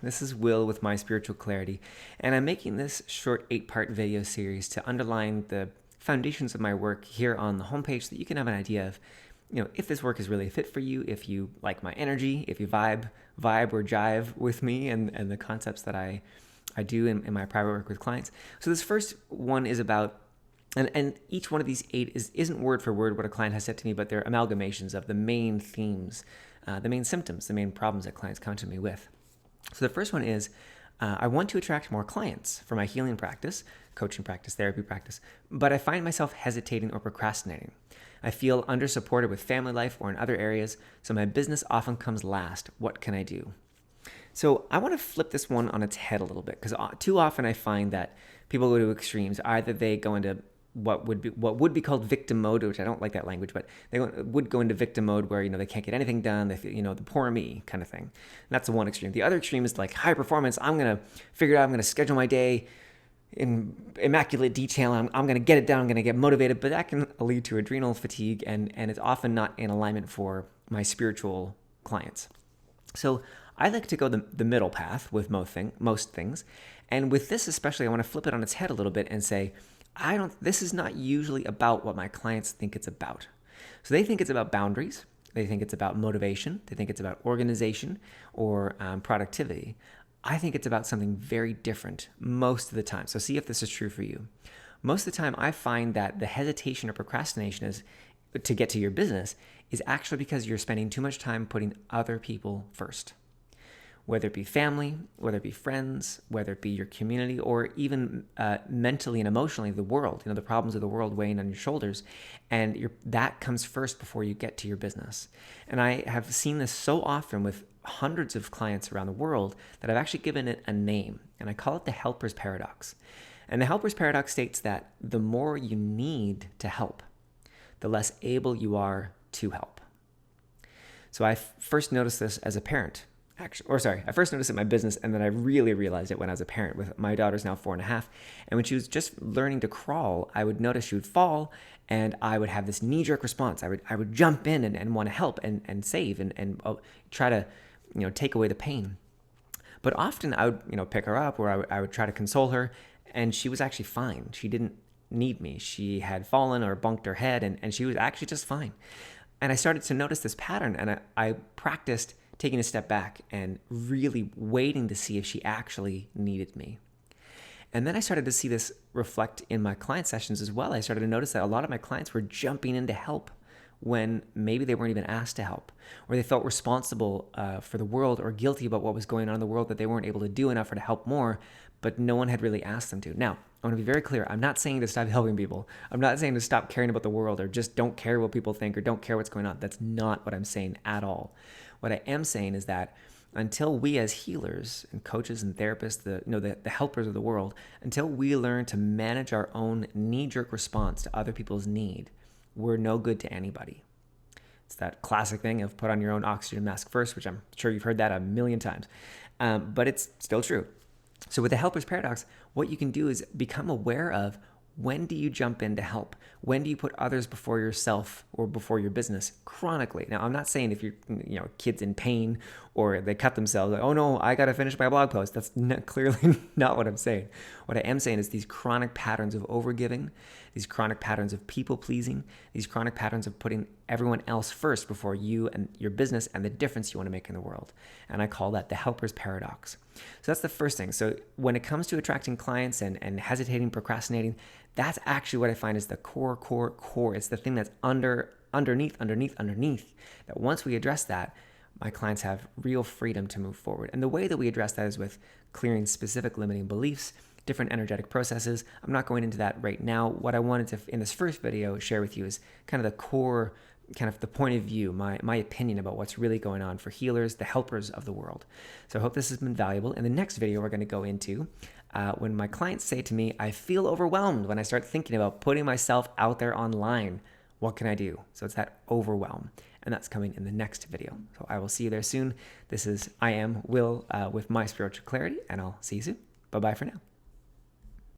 This is Will with My Spiritual Clarity, and I'm making this short 8-part video series to underline the foundations of my work here on the homepage so that you can have an idea of, if this work is really a fit for you, if you like my energy, if you vibe or jive with me and the concepts that I do in my private work with clients. So this first one is about, and each one of these 8 isn't word for word what a client has said to me, but they're amalgamations of the main themes, the main symptoms, the main problems that clients come to me with. So the first one is, I want to attract more clients for my healing practice, coaching practice, therapy practice, but I find myself hesitating or procrastinating. I feel under-supported with family life or in other areas, so my business often comes last. What can I do? So I want to flip this one on its head a little bit, because too often I find that people go to extremes. Either they go into what would be called victim mode, which I don't like that language, but they would go into victim mode where, they can't get anything done. They feel, the poor me kind of thing. And that's the one extreme. The other extreme is like high performance. I'm going to figure it out. I'm going to schedule my day in immaculate detail. I'm going to get it done. I'm going to get motivated, but that can lead to adrenal fatigue, and it's often not in alignment for my spiritual clients. So I like to go the middle path with most things. And with this especially, I want to flip it on its head a little bit and say, this is not usually about what my clients think it's about. So they think it's about boundaries. They think it's about motivation. They think it's about organization or productivity. I think it's about something very different most of the time. So see if this is true for you. Most of the time, I find that the hesitation or procrastination to get to your business is actually because you're spending too much time putting other people first. Whether it be family, whether it be friends, whether it be your community, or even mentally and emotionally the world, the problems of the world weighing on your shoulders, and that comes first before you get to your business. And I have seen this so often with hundreds of clients around the world that I've actually given it a name, and I call it the helper's paradox. And the helper's paradox states that the more you need to help, the less able you are to help. So I first noticed this as a parent. I first noticed it in my business, and then I really realized it when I was a parent. With my daughter's now 4.5, and when she was just learning to crawl, I would notice she would fall, and I would have this knee-jerk response. I would jump in and want to help and save and try to take away the pain. But often I would pick her up, or I would try to console her, and she was actually fine. She didn't need me. She had fallen or bumped her head, and she was actually just fine. And I started to notice this pattern, and I practiced taking a step back and really waiting to see if she actually needed me. And then I started to see this reflect in my client sessions as well. I started to notice that a lot of my clients were jumping in to help when maybe they weren't even asked to help, or they felt responsible for the world or guilty about what was going on in the world, that they weren't able to do enough or to help more, but no one had really asked them to. Now, I want to be very clear. I'm not saying to stop helping people. I'm not saying to stop caring about the world or just don't care what people think or don't care what's going on. That's not what I'm saying at all. What I am saying is that until we as healers and coaches and therapists, the helpers of the world, until we learn to manage our own knee-jerk response to other people's need, we're no good to anybody. It's that classic thing of put on your own oxygen mask first, which I'm sure you've heard that a million times, but it's still true. So with the helper's paradox, what you can do is become aware of, when do you jump in to help? When do you put others before yourself or before your business chronically? Now, I'm not saying if you're, kids in pain or they cut themselves, like, oh no, I got to finish my blog post. That's clearly not what I'm saying. What I am saying is these chronic patterns of overgiving, these chronic patterns of people pleasing, these chronic patterns of putting everyone else first before you and your business and the difference you want to make in the world. And I call that the helper's paradox. So that's the first thing. So when it comes to attracting clients and hesitating, procrastinating, that's actually what I find is the core. It's the thing that's underneath, that once we address that, my clients have real freedom to move forward. And the way that we address that is with clearing specific limiting beliefs, different energetic processes. I'm not going into that right now. What I wanted to, in this first video, share with you is kind of the core, kind of the point of view, my opinion about what's really going on for healers, the helpers of the world. So I hope this has been valuable. In the next video, we're going to go into when my clients say to me, I feel overwhelmed when I start thinking about putting myself out there online. What can I do? So it's that overwhelm. And that's coming in the next video. So I will see you there soon. I am Will with My Spiritual Clarity, and I'll see you soon. Bye-bye for now.